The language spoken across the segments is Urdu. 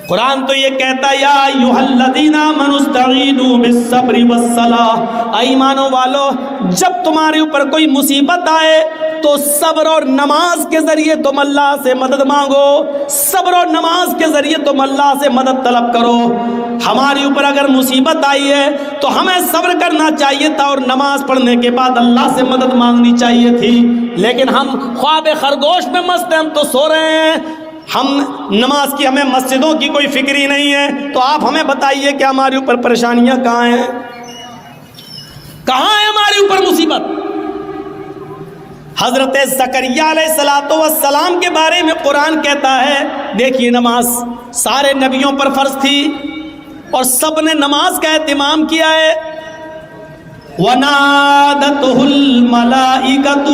قرآن تو یہ کہتا ہے یا ایھا الذین آمنوا استعینوا بالصبر والصلاۃ، اے ایمانو والو جب تمہارے اوپر کوئی مصیبت آئے تو صبر اور نماز کے ذریعے تم اللہ سے مدد مانگو، صبر اور نماز کے ذریعے تم اللہ سے مدد طلب کرو۔ ہمارے اوپر اگر مصیبت آئی ہے تو ہمیں صبر کرنا چاہیے تھا اور نماز پڑھنے کے بعد اللہ سے مدد مانگنی چاہیے تھی، لیکن ہم خواب خرگوش میں مست ہیں، ہم تو سو رہے ہیں، ہم نماز کی ہمیں مسجدوں کی کوئی فکر ہی نہیں ہے۔ تو آپ ہمیں بتائیے کہ ہمارے اوپر پریشانیاں کہاں ہیں، کہاں ہے ہمارے اوپر مصیبت؟ حضرت زکریا علیہ السلام کے بارے میں قرآن کہتا ہے، دیکھیے نماز سارے نبیوں پر فرض تھی اور سب نے نماز کا اہتمام کیا ہے۔ وَنَادَتْهُ الْمَلَائِكَةُ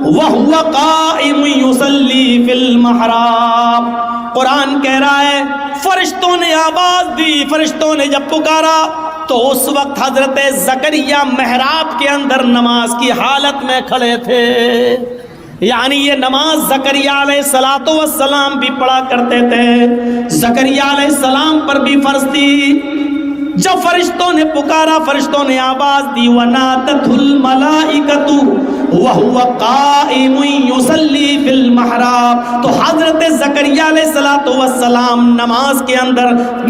وَهُوَ قَائِمٌ يُصَلِّي فِي الْمِحْرَابِ، قرآن کہہ رہا ہے فرشتوں نے آواز دی، فرشتوں نے جب پکارا تو اس وقت حضرت زکریا محراب کے اندر نماز کی حالت میں کھڑے تھے۔ یعنی یہ نماز زکریا علیہ السلام بھی پڑھا کرتے تھے، زکریا علیہ السلام پر بھی فرض تھی۔ جب فرشتوں نے پکارا، فرشتوں نے آواز دی، وَنَادَتْهُ الْمَلَائِكَةُ وَهُوَ قَائِمٌ يُصَلِّي فِي الْمِحْرَابِ، تو حضرت زکریا علیہ السلام نماز کے اندر،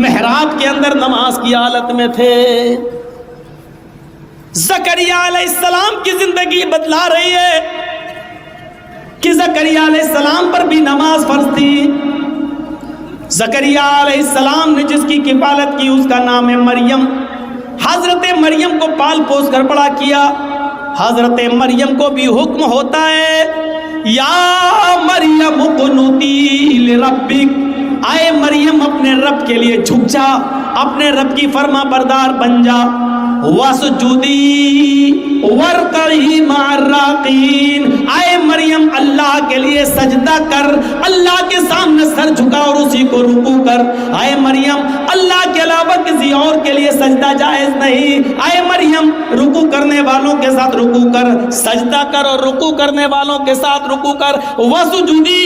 محراب کے اندر نماز کی حالت میں تھے۔ زکریا علیہ السلام کی زندگی بدلا رہی ہے کہ زکریا علیہ السلام پر بھی نماز فرض تھی۔ زکریا علیہ السلام نے جس کی کفالت کی اس کا نام ہے مریم۔ حضرت مریم کو پال پوس کر بڑا کیا۔ حضرت مریم کو بھی حکم ہوتا ہے یا مریم اقنتی لربک، آئے مریم اپنے رب کے لیے جھک جا، اپنے رب کی فرما بردار بن جا۔ وَاسْجُدِي وَارْكَعِي مَعَ الرَّاكِعِينَ، آئے مریم اللہ کے لیے سجدہ کر، اللہ کے سامنے سر جھکا اور اسی کو رکوع کر۔ آئے مریم اللہ کے علاوہ کسی اور کے لیے سجدہ جائز نہیں، آئے مریم رکوع کرنے والوں کے ساتھ رکوع کر، سجدہ کر اور رکوع کرنے والوں کے ساتھ رکوع کر۔ وَاسْجُدِي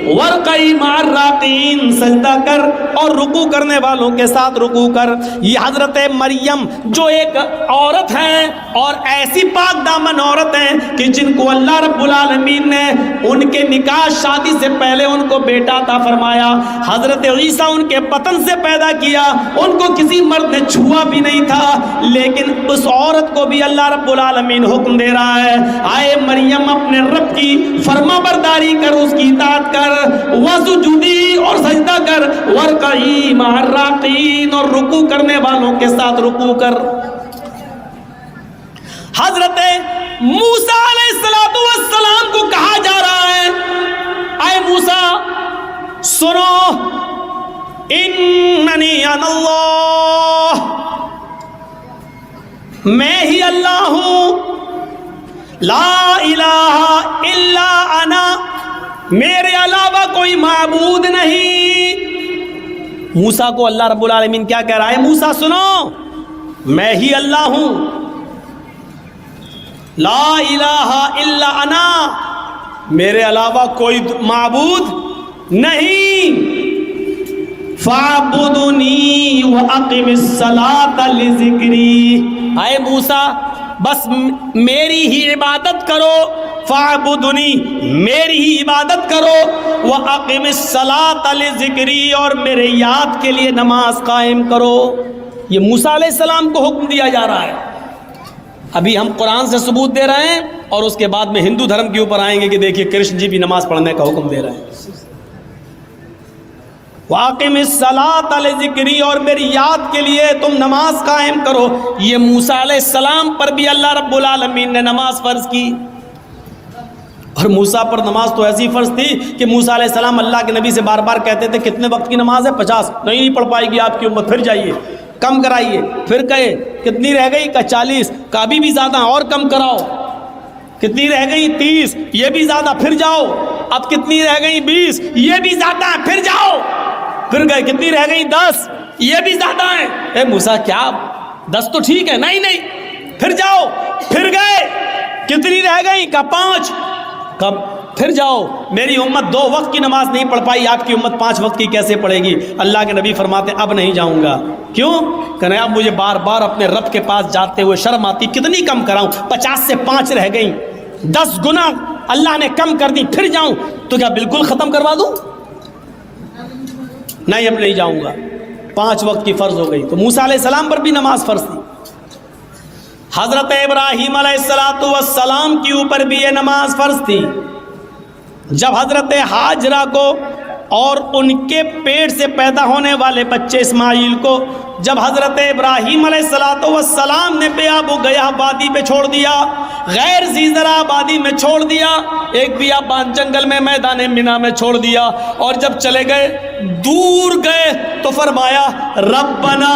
وَارْكَعِي مَعَ الرَّاكِعِينَ، سجدہ کر اور رکوع کرنے والوں کے ساتھ رکوع کر۔ یہ حضرت مریم جو ایک عورت ہیں اور ایسی پاک دامن عورت ہیں کہ جن کو اللہ رب العالمین نے ان کے نکاح شادی سے پہلے ان کو بیٹا عطا فرمایا، حضرت عیسیٰ ان کے بطن سے پیدا کیا، ان کو کسی مرد نے چھوا بھی نہیں تھا، لیکن اس عورت کو بھی اللہ رب العالمین حکم دے رہا ہے آئے مریم اپنے رب کی فرما برداری کر، اس کی اطاعت کر، وسجودی اور سجدہ کر، وارکعی مع الراکعین اور رکوع کرنے والوں کے ساتھ رکوع کر۔ حضرت موسیٰ علیہ السلام کو کہا جا رہا ہے اے موسیٰ سنو، اننی انا اللہ، میں ہی اللہ ہوں، لا الہ الا انا، میرے علاوہ کوئی معبود نہیں۔ موسیٰ کو اللہ رب العالمین کیا کہہ رہا ہے؟ موسیٰ سنو، میں ہی اللہ ہوں، لا الہ الا انا، میرے علاوہ کوئی معبود نہیں۔ فاعبدنی واقم الصلاۃ لذکری، اے موسیٰ بس میری ہی عبادت کرو، فاعبدنی میری ہی عبادت کرو، واقم الصلاۃ لذکری اور میرے یاد کے لیے نماز قائم کرو۔ یہ موسیٰ علیہ السلام کو حکم دیا جا رہا ہے۔ ابھی ہم قرآن سے ثبوت دے رہے ہیں اور اس کے بعد میں ہندو دھرم کے اوپر آئیں گے کہ دیکھیے کرشن جی بھی نماز پڑھنے کا حکم دے رہے ہیں۔ واقم الصلاۃ لذکری اور میری یاد کے لیے تم نماز قائم کرو۔ یہ موسیٰ علیہ السلام پر بھی اللہ رب العالمین نے نماز فرض کی، اور موسیٰ پر نماز تو ایسی فرض تھی کہ موسیٰ علیہ السلام اللہ کے نبی سے بار بار کہتے تھے کتنے وقت کی نماز ہے؟ 50۔ نہیں پڑھ پائے گی آپ کی امت، پھر جائیے کم کرائیے، پھر کہے کتنی رہ گئی؟ کہ 40، کا بھی زیادہ اور کم کراؤ، کتنی رہ گئی؟ 30، یہ بھی زیادہ، پھر جاؤ، اب کتنی رہ گئی؟ 20، یہ بھی زیادہ ہے، پھر جاؤ، پھر گئے کتنی رہ گئی؟ 10، یہ بھی زیادہ ہے۔ اے موسیٰ کیا 10 تو ٹھیک ہے، نہیں پھر جاؤ، پھر گئے کتنی رہ گئی؟ کہ 5، کب پھر جاؤ، میری امت 2 وقت کی نماز نہیں پڑھ پائی، آپ کی امت 5 وقت کی کیسے پڑھے گی؟ اللہ کے نبی فرماتے اب نہیں جاؤں گا۔ کیوں؟ کہ اب مجھے بار بار اپنے رب کے پاس جاتے ہوئے شرم آتی، کتنی کم کراؤں، 50 سے 5 رہ گئیں، 10 گنا اللہ نے کم کر دی، پھر جاؤں تو کیا بالکل ختم کروا دوں؟ نہیں، اب نہیں جاؤں گا۔ 5 وقت کی فرض ہو گئی۔ تو موسیٰ علیہ السلام پر بھی نماز فرض تھی، حضرت ابراہیم علیہ السلام کے اوپر بھی یہ نماز فرض تھی۔ جب حضرت ہاجرہ کو اور ان کے پیٹ سے پیدا ہونے والے بچے اسماعیل کو جب حضرت ابراہیم علیہ السلام نے بے آب و گیاہ وادی پہ چھوڑ دیا، غیر ذی زرع وادی میں چھوڑ دیا، ایک بیابان جنگل میں میدان منا میں چھوڑ دیا، اور جب چلے گئے دور گئے تو فرمایا ربنا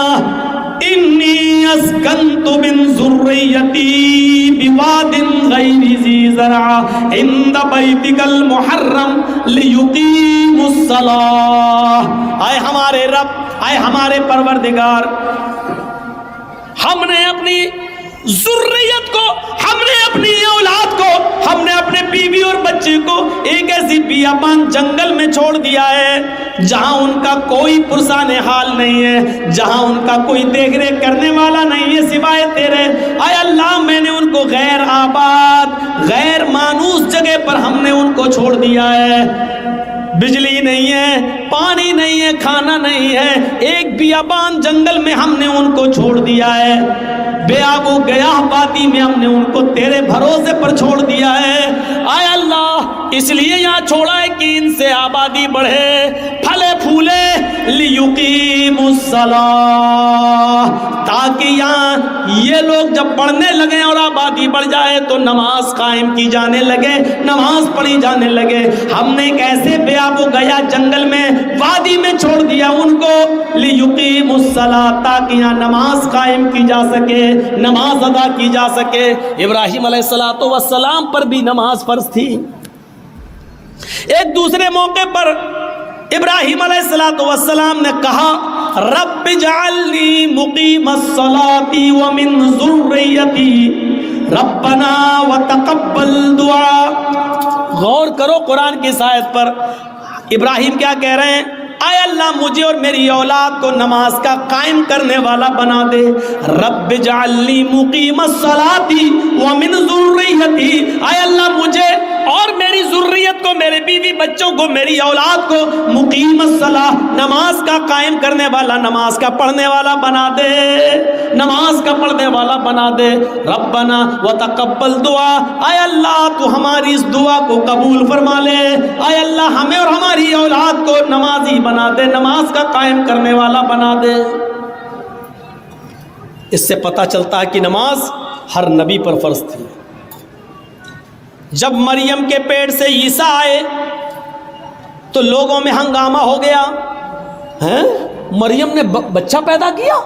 انی اسکنت من ذریتی بواد غیر ذی زرع عند بیتک المحرم لیقیموا الصلاۃ۔ اے ہمارے رب، اے ہمارے پروردگار، ہم نے اپنی ذریت کو، ہم نے اپنی اولاد کو، ہم نے اپنے بیوی اور بچے کو ایک ایسی بیابان جنگل میں چھوڑ دیا ہے جہاں ان کا کوئی پرسان حال نہیں ہے، جہاں ان کا کوئی دیکھ ریکھ کرنے والا نہیں ہے سوائے تیرے۔ اے اللہ، میں نے ان کو غیر آباد، غیر مانوس جگہ پر ہم نے ان کو چھوڑ دیا ہے، بجلی نہیں ہے، پانی نہیں ہے، کھانا نہیں ہے، ایک بیابان جنگل میں ہم نے ان کو چھوڑ دیا ہے، بے آب و گیاہ وادی میں ہم نے ان کو تیرے بھروسے پر چھوڑ دیا ہے۔ اے اللہ، اس لیے یہاں چھوڑا ہے کہ ان سے آبادی بڑھے، پھلے پھولے، لیقیموا الصلاۃ، تاکہ یہاں یہ لوگ جب پڑھنے لگے اور آبادی بڑھ جائے تو نماز قائم کی جانے لگے، نماز پڑھی جانے لگے۔ ہم نے ایک ایسے بے آب و گیا جنگل میں، وادی میں چھوڑ دیا ان کو، لیقیموا الصلاۃ، تاکہ یہاں نماز قائم کی جا سکے، نماز ادا کی جا سکے۔ ابراہیم علیہ السلام پر بھی نماز فرض تھی۔ ایک دوسرے موقع پر ابراہیم علیہ السلام نے کہا رب اجعلنی مقیم الصلاۃ ومن ذریتی ربنا وتقبل دعا۔ غور کرو قرآن کی اس آیت پر، ابراہیم کیا کہہ رہے ہیں؟ اے اللہ، مجھے اور میری اولاد کو نماز کا قائم کرنے والا بنا دے۔ رب اجعلنی مقیم الصلاۃ ومن ذریتی، اے اللہ مجھے اور میری ذریت کو، میرے بیوی بچوں کو، میری اولاد کو مقیم الصلاۃ، نماز کا قائم کرنے والا، نماز کا پڑھنے والا بنا دے، نماز کا پڑھنے والا بنا دے۔ ربنا وتقبل دعا، اے اللہ تو ہماری اس دعا کو قبول فرما لے، اے اللہ ہمیں اور ہماری اولاد کو نمازی بنا دے، نماز کا قائم کرنے والا بنا دے۔ اس سے پتہ چلتا ہے کہ نماز ہر نبی پر فرض تھی۔ جب مریم کے پیٹ سے عیسیٰ آئے تو لوگوں میں ہنگامہ ہو گیا، ہیں مریم نے بچہ پیدا کیا،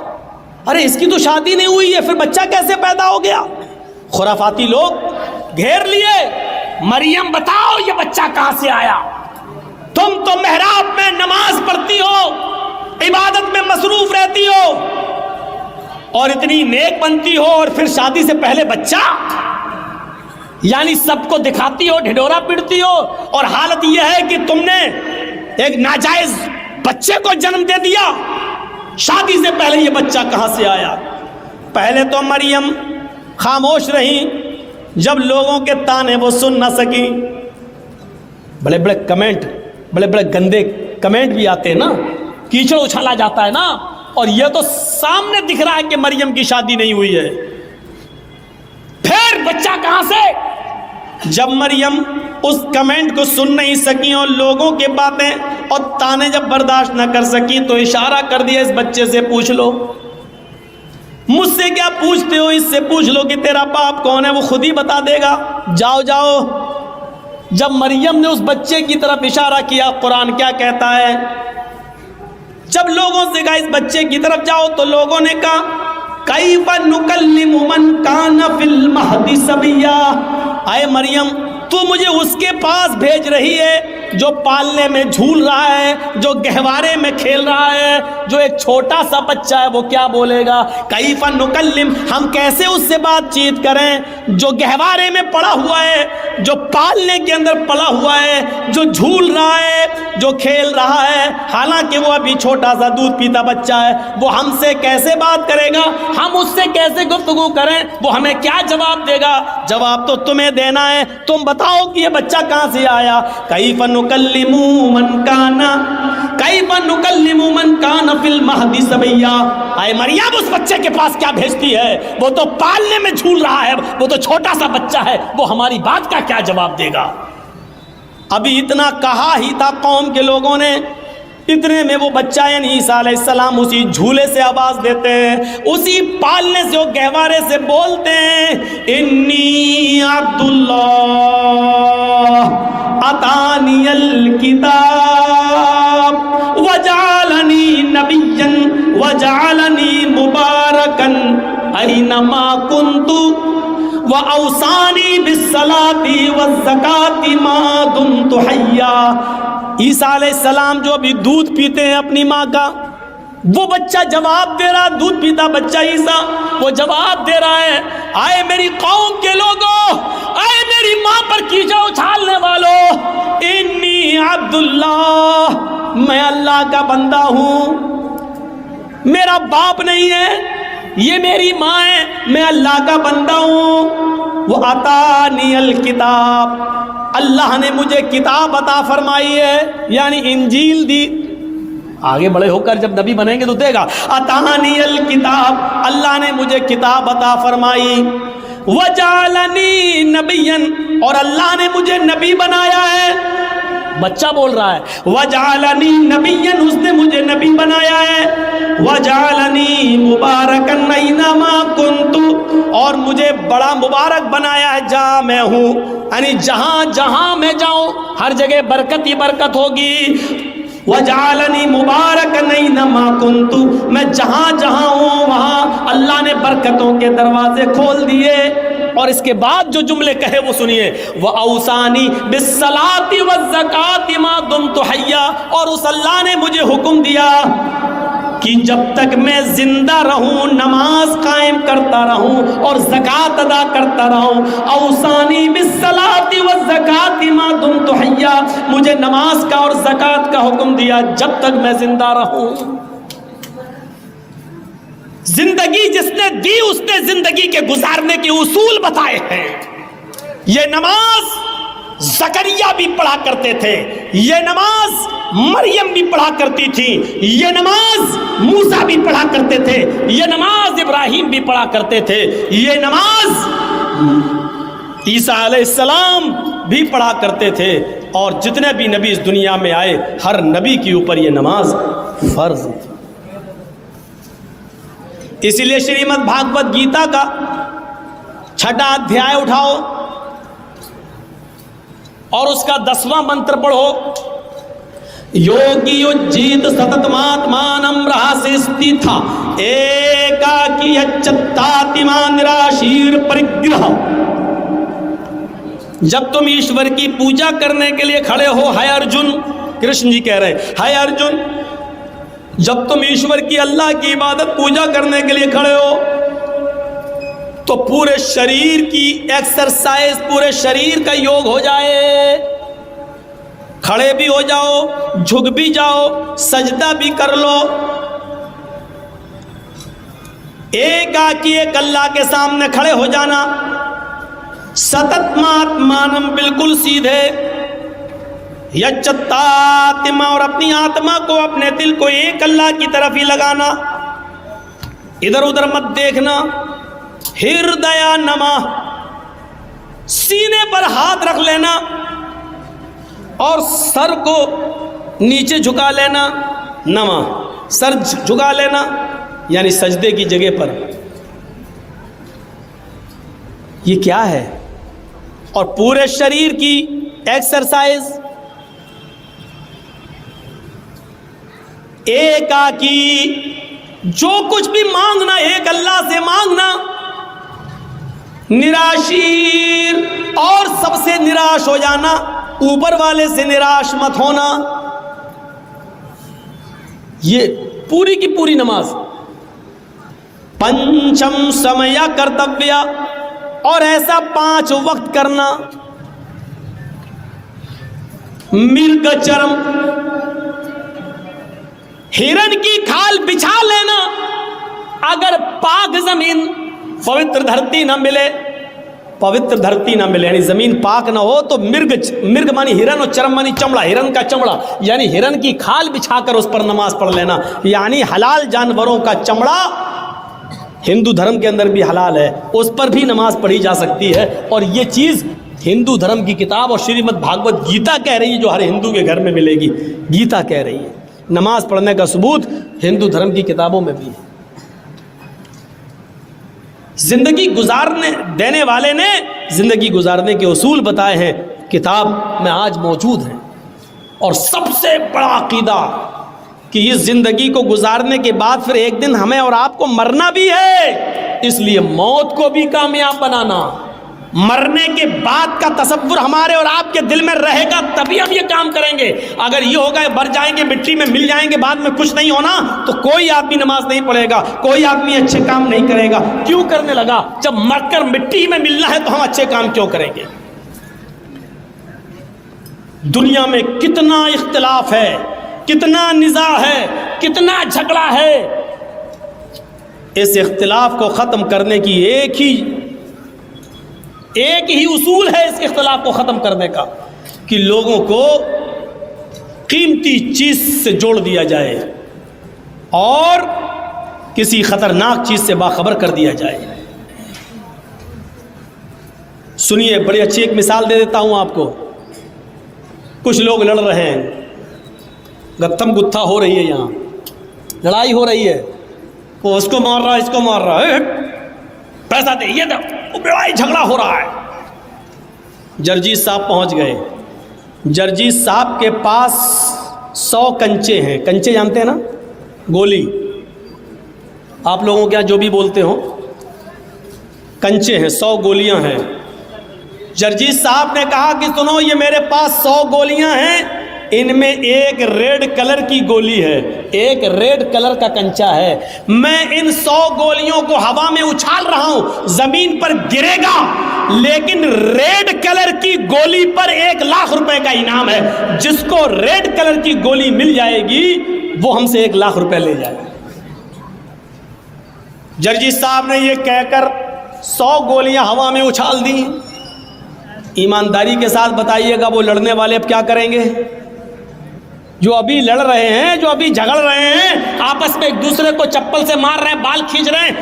ارے اس کی تو شادی نہیں ہوئی ہے، پھر بچہ کیسے پیدا ہو گیا؟ خرافاتی لوگ گھیر لیے، مریم بتاؤ یہ بچہ کہاں سے آیا؟ تم تو محراب میں نماز پڑھتی ہو، عبادت میں مصروف رہتی ہو اور اتنی نیک بنتی ہو، اور پھر شادی سے پہلے بچہ، یعنی سب کو دکھاتی ہو، ڈھڈورا پڑتی ہو، اور حالت یہ ہے کہ تم نے ایک ناجائز بچے کو جنم دے دیا، شادی سے پہلے یہ بچہ کہاں سے آیا؟ پہلے تو مریم خاموش رہی، جب لوگوں کے تانے وہ سن نہ سکی، بڑے بڑے کمنٹ، بڑے بڑے گندے کمنٹ بھی آتے ہیں نا، کیچڑ اچھالا جاتا ہے نا، اور یہ تو سامنے دکھ رہا ہے کہ مریم کی شادی نہیں ہوئی ہے، پھر بچہ کہاں سے؟ جب مریم اس کمنٹ کو سن نہیں سکی اور لوگوں کے باتیں اور تانے جب برداشت نہ کر سکی تو اشارہ کر دیا اس بچے سے پوچھ لو، مجھ سے کیا پوچھتے ہو، اس سے پوچھ لو کہ تیرا باپ کون ہے، وہ خود ہی بتا دے گا، جاؤ جاؤ۔ جب مریم نے اس بچے کی طرف اشارہ کیا، قرآن کیا کہتا ہے؟ جب لوگوں سے کہا اس بچے کی طرف جاؤ تو لوگوں نے کہا کیف نکلم من کان فی المہد صبیا، اے مریم تو مجھے اس کے پاس بھیج رہی ہے جو پالنے میں جھول رہا ہے، جو گہوارے میں کھیل رہا ہے، جو ایک چھوٹا سا بچہ ہے، وہ کیا بولے گا؟ کیف نکلم، ہم کیسے اس سے بات چیت کریں جو گہوارے میں پڑا ہوا ہے، جو پالنے کے اندر پڑا ہوا ہے، جو جھول رہا ہے، جو کھیل رہا ہے، حالانکہ وہ ابھی چھوٹا سا دودھ پیتا بچہ ہے، وہ ہم سے کیسے بات کرے گا؟ ہم اس سے کیسے گفتگو کریں؟ وہ ہمیں کیا جواب دے گا؟ جواب تو تمہیں دینا ہے، تم بتاؤ کہ یہ بچہ کہاں سے آیا؟ کیف نکلم من کان فی المہد صبیا، اے مریم اس بچے کے پاس کیا بھیجتی ہے؟ وہ تو پالنے میں جھول رہا ہے، وہ تو چھوٹا سا بچہ ہے، وہ ہماری بات کا کیا جواب دے گا؟ ابھی اتنا کہا ہی تھا قوم کے لوگوں نے، اتنے میں وہ بچہ یعنی عیسیٰ علیہ السلام اسی جھولے سے آواز دیتے ہیں، اسی پالنے سے، وہ گہوارے سے بولتے ہیں، انی عبداللہ اتانی الکتاب وجعلنی نبیا وجعلنی مبارکا اینما کنت وَأَوْصَانِي بِالصَّلَاةِ وَالزَّكَاةِ مَا دُمْتُ حَيًّا۔ عیسیٰ علیہ السلام جو ابھی دودھ پیتے ہیں اپنی ماں کا، وہ بچہ جواب دے رہا، دودھ پیتا بچہ عیسیٰ، وہ جواب دے رہا ہے، آئے میری قوم کے لوگوں، آئے میری ماں پر کیچڑ اچھالنے والوں، انی عبداللہ، میں اللہ کا بندہ ہوں، میرا باپ نہیں ہے، یہ میری ماں ہے، میں اللہ کا بندہ ہوں۔ وہ عطانی الکتاب، اللہ نے مجھے کتاب عطا فرمائی ہے، یعنی انجیل دی، آگے بڑے ہو کر جب نبی بنیں گے تو دے گا۔ عطانی الکتاب، اللہ نے مجھے کتاب عطا فرمائی، وجعلنی نبیا، اور اللہ نے مجھے نبی بنایا ہے، بچہ بول رہا ہے، وجعلنی نبیا، اس نے مجھے نبی بنایا ہے، وجعلنی مبارکا اینما کنت، اور مجھے بڑا مبارک بنایا ہے جہاں میں ہوں، یعنی جہاں جہاں میں جاؤں ہر جگہ برکت ہی برکت ہوگی۔ وجعلنی مبارکا اینما کنت، میں جہاں جہاں ہوں وہاں اللہ نے برکتوں کے دروازے کھول دیے۔ اور اس کے بعد جو جملے کہے وہ سنیے، وَأَوْصَانِي بِالصَّلَاةِ وَالزَّكَاةِ مَا دُمْتُ حَيًّا، اور اس اللہ نے مجھے حکم دیا کہ جب تک میں زندہ رہوں نماز قائم کرتا رہوں اور زکوٰۃ ادا کرتا رہوں۔ اوصانی بالصلاۃ والزکوٰۃ ما دمت حیا، مجھے نماز کا اور زکوٰۃ کا حکم دیا جب تک میں زندہ رہوں۔ زندگی جس نے دی اس نے زندگی کے گزارنے کے اصول بتائے ہیں۔ یہ نماز زکریا بھی پڑھا کرتے تھے، یہ نماز مریم بھی پڑھا کرتی تھی، یہ نماز موسیٰ بھی پڑھا کرتے تھے، یہ نماز ابراہیم بھی پڑھا کرتے تھے، یہ نماز عیسیٰ علیہ السلام بھی پڑھا کرتے تھے، اور جتنے بھی نبی اس دنیا میں آئے ہر نبی کے اوپر یہ نماز فرض تھی۔ اسی لیے شریمد بھاگوت گیتا کا 6واں ادھیائے اٹھاؤ اور اس کا 10واں منتر پڑھو، یوگی اجیت ستتماتمانم رہاسستی تھا ایکاکی اچتاتما نراشیر پرگرہ۔ جب تم ایشور کی پوجا کرنے کے لیے کھڑے ہو، ہے ارجن، کرشن جی کہہ رہے ہے ارجن، جب تم ایشور کی اللہ کی عبادت پوجا کرنے کے لیے کھڑے ہو تو پورے شریر کی ایکسرسائز، پورے شریر کا یوگ ہو جائے، کھڑے بھی ہو جاؤ، جھک بھی جاؤ، سجدہ بھی کر لو، ایک آکی ایک اللہ کے سامنے کھڑے ہو جانا، ستتماتمانم بالکل سیدھے، یچتاتما، اور اپنی آتما کو، اپنے دل کو ایک اللہ کی طرف ہی لگانا، ادھر ادھر مت دیکھنا، ہردیا نما، سینے پر ہاتھ رکھ لینا اور سر کو نیچے جھکا لینا، نما سر جھکا لینا یعنی سجدے کی جگہ پر۔ یہ کیا ہے؟ اور پورے شریر کی ایکسرسائز، ایک آکی، جو کچھ بھی مانگنا ایک اللہ سے مانگنا، نراشیر، اور سب سے نراش ہو جانا، اوپر والے سے نراش مت ہونا. یہ پوری کی پوری نماز. پنچم سمیا کرتویہ، اور ایسا 5 وقت کرنا. مرگ چرم، ہرن کی کھال بچھا لینا. اگر پاک زمین پوتر دھرتی نہ ملے، پوتر دھرتی نہ ملے یعنی زمین پاک نہ ہو تو مرگ مانی ہرن اور چرم مانی چمڑا، ہرن کا چمڑا یعنی ہرن کی کھال بچھا کر اس پر نماز پڑھ لینا. یعنی حلال جانوروں کا چمڑا ہندو دھرم کے اندر بھی حلال ہے، اس پر بھی نماز پڑھی جا سکتی ہے. اور یہ چیز ہندو دھرم کی کتاب اور شریمد بھاگوت گیتا کہہ رہی ہے، جو ہر ہندو کے گھر میں ملے گی. گیتا کہہ رہی ہے. نماز پڑھنے کا ثبوت ہندو دھرم کی کتابوں میں بھی ہے. زندگی گزارنے دینے والے نے زندگی گزارنے کے اصول بتائے ہیں، کتاب میں آج موجود ہیں. اور سب سے بڑا عقیدہ کہ اس زندگی کو گزارنے کے بعد پھر ایک دن ہمیں اور آپ کو مرنا بھی ہے، اس لیے موت کو بھی کامیاب بنانا. مرنے کے بعد کا تصور ہمارے اور آپ کے دل میں رہے گا تبھی ہم یہ کام کریں گے. اگر یہ ہوگا مر جائیں گے مٹی میں مل جائیں گے بعد میں کچھ نہیں ہونا تو کوئی آدمی نماز نہیں پڑھے گا، کوئی آدمی اچھے کام نہیں کرے گا. کیوں کرنے لگا؟ جب مر کر مٹی میں ملنا ہے تو ہم اچھے کام کیوں کریں گے؟ دنیا میں کتنا اختلاف ہے، کتنا نزاع ہے، کتنا جھگڑا ہے. اس اختلاف کو ختم کرنے کی ایک ہی اصول ہے اس اختلاف کو ختم کرنے کا، کہ لوگوں کو قیمتی چیز سے جوڑ دیا جائے اور کسی خطرناک چیز سے باخبر کر دیا جائے. سنیے، بڑی اچھی ایک مثال دے دیتا ہوں آپ کو. کچھ لوگ لڑ رہے ہیں، گتھم گتھا ہو رہی ہے، یہاں لڑائی ہو رہی ہے، وہ اس کو مار رہا ہے، اس کو مار رہا ہے، پیسہ دے، یہ دے، لڑائی جھگڑا ہو رہا ہے. جرجیت صاحب پہنچ گئے. جرجیت صاحب کے پاس 100 کنچے ہیں. کنچے جانتے ہیں نا؟ گولی. آپ لوگوں کے یہاں جو بھی بولتے ہو، کنچے ہیں، 100 گولیاں ہیں. جرجیت صاحب نے کہا کہ سنو، یہ میرے پاس 100 گولیاں ہیں، ان میں ایک ریڈ کلر کی گولی ہے، ایک ریڈ کلر کا کنچا ہے. میں ان 100 گولیوں کو ہوا میں اچھال رہا ہوں، زمین پر گرے گا، لیکن ریڈ کلر کی گولی پر 1 لاکھ روپے کا انعام ہے. جس کو ریڈ کلر کی گولی مل جائے گی وہ ہم سے 1 لاکھ روپے لے جائے گا. جرجیت صاحب نے یہ کہہ کر 100 گولیاں ہوا میں اچھال دی. ایمانداری کے ساتھ بتائیے گا وہ لڑنے والے اب کیا کریں گے؟ جو ابھی لڑ رہے ہیں، جو ابھی جھگڑ رہے ہیں، آپس میں ایک دوسرے کو چپل سے مار رہے ہیں، بال کھینچ رہے ہیں،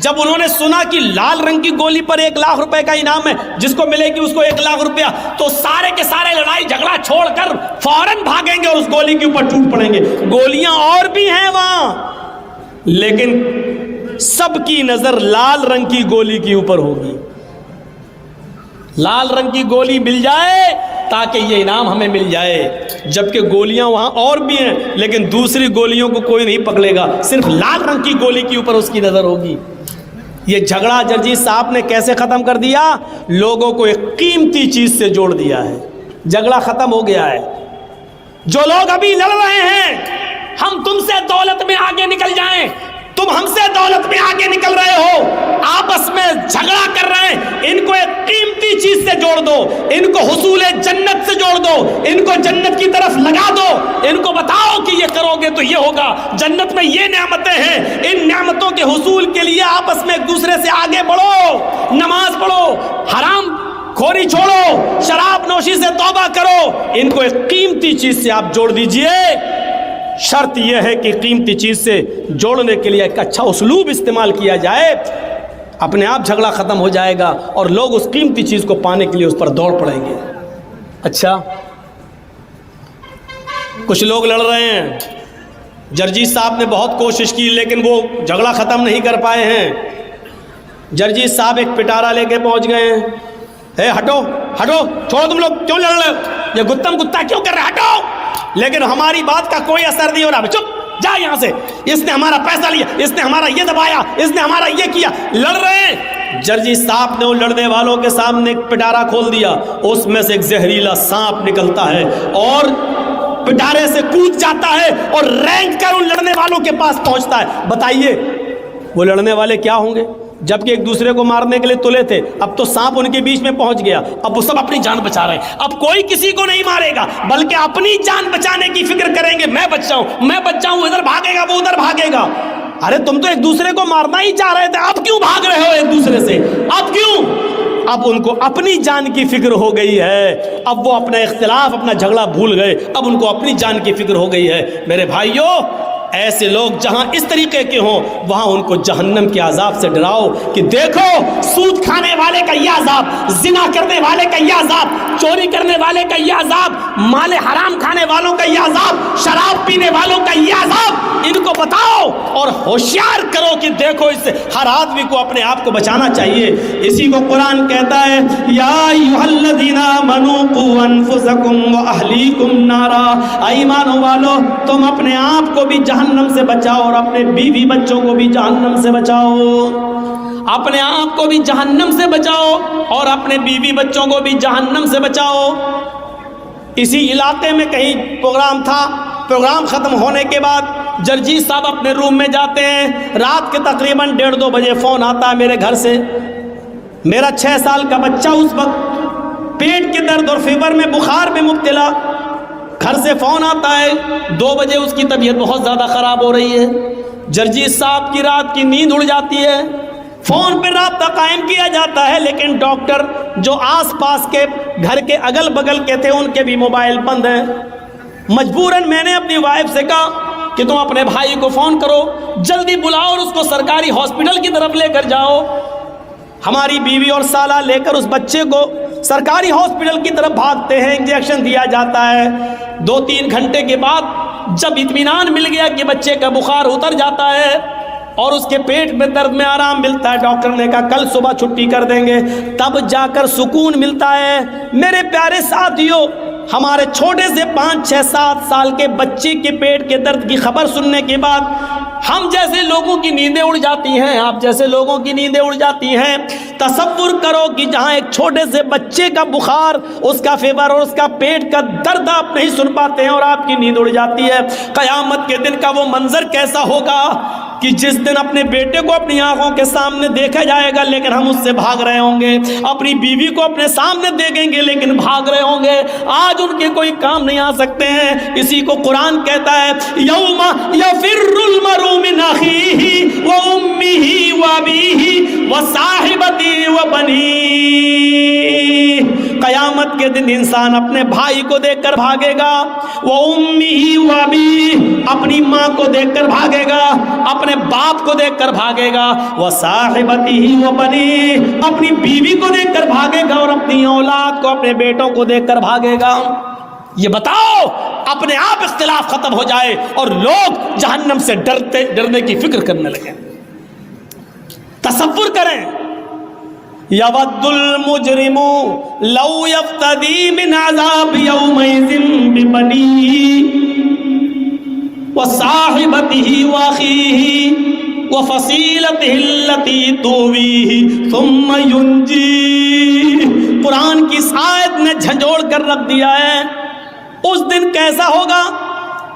جب انہوں نے سنا کہ لال رنگ کی گولی پر 1 لاکھ روپے کا انعام ہے، جس کو ملے گی اس کو 1 لاکھ روپیہ، تو سارے کے سارے لڑائی جھگڑا چھوڑ کر فوراً بھاگیں گے اور اس گولی کے اوپر ٹوٹ پڑیں گے. گولیاں اور بھی ہیں وہاں، لیکن سب کی نظر لال رنگ کی گولی کے اوپر ہوگی. لال رنگ کی گولی مل جائے تاکہ یہ انعام ہمیں مل جائے. جبکہ گولیاں وہاں اور بھی ہیں لیکن دوسری گولیوں کو کوئی نہیں پکڑے گا، صرف لال رنگ کی گولی کے اوپر اس کی نظر ہوگی. یہ جھگڑا جرجیت صاحب نے کیسے ختم کر دیا؟ لوگوں کو ایک قیمتی چیز سے جوڑ دیا ہے. جھگڑا ختم ہو گیا ہے. جو لوگ ابھی لڑ رہے ہیں، ہم تم سے دولت میں آگے نکل جائیں، تم ہم سے دولت میں آگے نکل رہے ہو، آپس میں جھگڑا کر رہے ہیں، ان کو ایک قیمتی چیز سے جوڑ دو، ان کو حصول جنت سے جوڑ دو، ان کو جنت کی طرف لگا دو، ان کو بتاؤ کہ یہ کرو گے تو یہ ہوگا، جنت میں یہ نعمتیں ہیں، ان نعمتوں کے حصول کے لیے آپس میں ایک دوسرے سے آگے بڑھو، نماز پڑھو، حرام خوری چھوڑو، شراب نوشی سے توبہ کرو. ان کو ایک قیمتی چیز سے آپ جوڑ دیجئے. شرط یہ ہے کہ قیمتی چیز سے جوڑنے کے لیے ایک اچھا اسلوب استعمال کیا جائے، اپنے آپ جھگڑا ختم ہو جائے گا اور لوگ اس قیمتی چیز کو پانے کے لیے اس پر دوڑ پڑیں گے. اچھا، کچھ لوگ لڑ رہے ہیں، جرجیت صاحب نے بہت کوشش کی لیکن وہ جھگڑا ختم نہیں کر پائے ہیں. جرجیت صاحب ایک پٹارا لے کے پہنچ گئے ہیں. اے ہٹو ہٹو، چھوڑو، تم لوگ کیوں لڑ رہے ہو؟ یہ گتم گتا کیوں کر رہے؟ ہٹو! لیکن ہماری بات کا کوئی اثر نہیں ہو رہا. چپ، جا یہاں سے، اس نے ہمارا پیسہ لیا، اس نے ہمارا یہ دبایا، اس نے ہمارا یہ کیا. لڑ رہے ہیں جرجی سانپ نے ان لڑنے والوں کے سامنے ایک پٹارا کھول دیا، اس میں سے ایک زہریلا سانپ نکلتا ہے اور پٹارے سے کود جاتا ہے اور رینگ کر ان لڑنے والوں کے پاس پہنچتا ہے۔ بتائیے وہ لڑنے والے کیا ہوں گے؟ جبکہ ایک دوسرے کو مارنے کے لیے تلے تھے، اب تو سانپ ان کے بیچ میں پہنچ گیا، اب وہ سب اپنی جان بچا رہے ہیں۔ اب کوئی کسی کو نہیں مارے گا بلکہ اپنی جان بچانے کی فکر کریں گے، میں بچ جاؤں، ادھر بھاگے گا، وہ ادھر بھاگے گا۔ ارے تم تو ایک دوسرے کو مارنا ہی چاہ رہے تھے، اب کیوں بھاگ رہے ہو ایک دوسرے سے؟ اب کیوں؟ اب ان کو اپنی جان کی فکر ہو گئی ہے، اب وہ اپنا اختلاف، اپنا جھگڑا بھول گئے، اب ان کو اپنی جان کی فکر ہو گئی ہے۔ میرے بھائیوں، ایسے لوگ جہاں اس طریقے کے ہوں وہاں ان کو جہنم کے عذاب سے ڈراؤ کہ دیکھو سود کھانے والے کا یہ عذاب، زنا کرنے والے کا یہ عذاب، چوری کرنے والے کا یہ عذاب، مال حرام کھانے والوں کا یہ عذاب، شراب پینے والوں کا یہ عذاب، ان کو بتاؤ اور ہوشیار کرو کہ دیکھو اس سے ہر آدمی کو اپنے آپ کو بچانا چاہیے۔ اسی کو قرآن کہتا ہے یا ایھا الذین آمنوا قوا انفسکم واہلیکم نارا، ایمان والو تم اپنے آپ کو بھی جہنم سے بچاؤ اور اپنے بیوی بچوں کو بھی جہنم سے بچاؤ، اپنے آپ کو بھی جہنم سے بچاؤ اور اپنے بیوی بچوں کو بھی جہنم سے بچاؤ۔ اسی علاقے میں کہیں پروگرام تھا، پروگرام ختم ہونے کے بعد جرجی صاحب اپنے روم میں جاتے ہیں، رات کے تقریباً 1:30-2 بجے فون آتا ہے میرے گھر سے، میرا 6 سال کا بچہ اس وقت پیٹ کے درد اور فیور میں بخار میں مبتلا، گھر سے فون آتا ہے 2 بجے، اس کی طبیعت بہت زیادہ خراب ہو رہی ہے۔ جرجی صاحب کی رات کی نیند اڑ جاتی ہے، فون پہ رابطہ قائم کیا جاتا ہے، لیکن ڈاکٹر جو آس پاس کے گھر کے اگل بگل کے تھے ان کے بھی موبائل بند ہیں۔ مجبوراً میں نے اپنی وائف سے کہا کہ تم اپنے بھائی کو فون کرو، جلدی بلاؤ اور اس کو سرکاری ہاسپٹل کی طرف لے کر جاؤ۔ ہماری بیوی اور سالہ لے کر اس بچے کو سرکاری ہاسپٹل کی طرف بھاگتے ہیں، انجیکشن دیا جاتا ہے۔ 2-3 گھنٹے کے بعد جب اطمینان مل گیا کہ بچے کا بخار اتر جاتا ہے اور اس کے پیٹ میں درد میں آرام ملتا ہے، ڈاکٹر نے کہا کل صبح چھٹی کر دیں گے، تب جا کر سکون ملتا ہے۔ میرے پیارے ساتھیوں، ہمارے چھوٹے سے 5-6-7 سال کے بچے کے پیٹ کے درد کی خبر سننے کے بعد ہم جیسے لوگوں کی نیندیں اڑ جاتی ہیں، آپ جیسے لوگوں کی نیندیں اڑ جاتی ہیں۔ تصور کرو کہ جہاں ایک چھوٹے سے بچے کا بخار، اس کا فیور اور اس کا پیٹ کا درد آپ نہیں سن پاتے ہیں اور آپ کی نیند اڑ جاتی ہے۔ قیامت کے دن کا وہ منظر کیسا ہوگا کہ جس دن اپنے بیٹے کو اپنی آنکھوں کے سامنے دیکھا جائے گا لیکن ہم اس سے بھاگ رہے ہوں گے، اپنی بیوی کو اپنے سامنے دیکھیں گے لیکن بھاگ رہے ہوں گے، آج ان کے کوئی کام نہیں آ سکتے ہیں۔ اسی کو قرآن کہتا ہے یوم یفر المرء من اخیہ وامہ وابیہ وصاحبتہ وبنیہ، قیامت کے دن انسان اپنے بھائی کو دیکھ کر بھاگے گا، وامہ وابیہ اپنی ماں کو دیکھ کر بھاگے گا، اپنے باپ کو دیکھ کر بھاگے گا، وصاحبتہ وبنیہ اپنی بیوی کو دیکھ کر بھاگے گا اور اپنی اولاد کو، اپنے بیٹوں کو دیکھ کر بھاگے گا۔ یہ بتاؤ اپنے آپ اختلاف ختم ہو جائے اور لوگ جہنم سے ڈرنے کی فکر کرنے لگے۔ تصور کریں، یود المجرم لو یفتدی من عذاب یومئذ ببنیہ وصاحبتہ واخیہ وفصیلتہ التی تؤویہ ثم ینجیہ۔ قرآن کی اس آیت نے جھنجھوڑ کر رکھ دیا ہے۔ اس دن کیسا ہوگا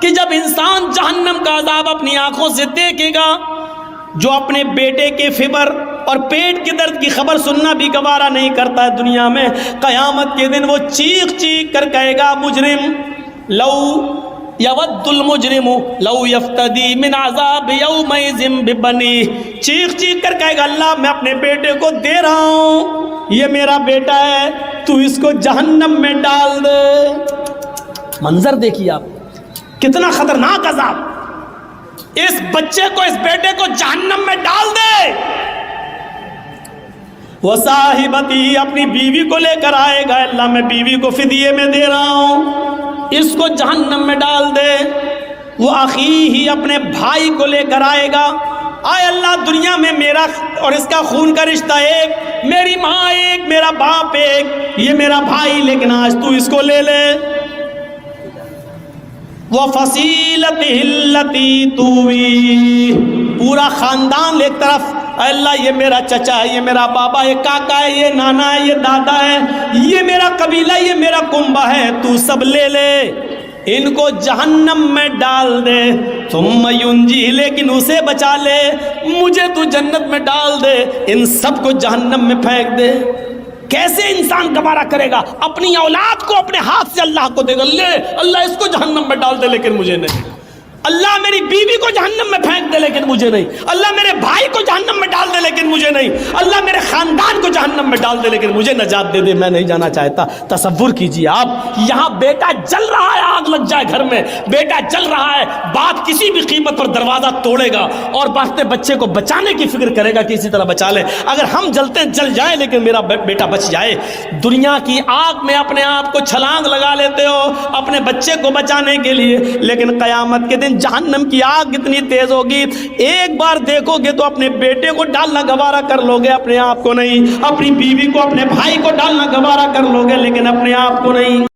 کہ جب انسان جہنم کا عذاب اپنی آنکھوں سے دیکھے گا، جو اپنے بیٹے کے فیور اور پیٹ کے درد کی خبر سننا بھی گوارا نہیں کرتا ہے دنیا میں، قیامت کے دن وہ چیخ چیخ کر کہے گا مجرم، لو یود المجرم لو یفتدی من عذاب یومئذ ببنیہ، چیخ چیخ کر کہے گا اللہ میں اپنے بیٹے کو دے رہا ہوں، یہ میرا بیٹا ہے، تو اس کو جہنم میں ڈال دے۔ منظر دیکھیے آپ، کتنا خطرناک عذاب، اس بچے کو، اس بیٹے کو جہنم میں ڈال دے۔ وصاحبتی اپنی بیوی کو لے کر آئے گا، اللہ میں بیوی کو فدیے میں دے رہا ہوں، اس کو جہنم میں ڈال دے۔ وہ اخیہ اپنے بھائی کو لے کر آئے گا، آئے اللہ دنیا میں میرا اور اس کا خون کا رشتہ ایک، میری ماں ایک، میرا باپ ایک، یہ میرا بھائی، لیکن آج تو اس کو لے لے۔ وفصیلتہ التی تؤویہ، پورا خاندان ایک طرف اے اللہ یہ میرا چچا ہے، یہ میرا بابا، یہ کاکا ہے، یہ نانا ہے، یہ دادا ہے، یہ میرا قبیلہ، یہ میرا کنبہ ہے، تو سب لے لے، ان کو جہنم میں ڈال دے، ثم ینجی، لیکن اسے بچا لے، مجھے تو جنت میں ڈال دے، ان سب کو جہنم میں پھینک دے۔ کیسے انسان گوارا کرے گا؟ اپنی اولاد کو اپنے ہاتھ سے اللہ کو دے گا، لے اللہ اس کو جہنم میں ڈال دے لیکن مجھے نہیں، اللہ میری بیوی کو جہنم میں پھینک دے لیکن مجھے نہیں، اللہ میرے بھائی کو جہنم میں ڈال دے لیکن مجھے نہیں، اللہ میرے خاندان کو جہنم میں ڈال دے لیکن مجھے نجات دے دے، میں نہیں جانا چاہتا۔ تصور کیجئے آپ، یہاں بیٹا جل رہا ہے، آگ لگ جائے گھر میں، بیٹا جل رہا ہے، باپ کسی بھی قیمت پر دروازہ توڑے گا اور اپنے بچے کو بچانے کی فکر کرے گا کہ اسی طرح بچا لے، اگر ہم جلتے جل جائیں لیکن میرا بیٹا بچ جائے۔ دنیا کی آگ میں اپنے آپ کو چھلانگ لگا لیتے ہو اپنے بچے کو بچانے کے لیے، لیکن قیامت کے دن جہنم کی آگ کتنی تیز ہوگی، ایک بار دیکھو گے تو اپنے بیٹے کو ڈالنا گوارا کر لو گے، اپنے آپ کو نہیں، اپنی بیوی کو، اپنے بھائی کو ڈالنا گوارا کر لو گے لیکن اپنے آپ کو نہیں۔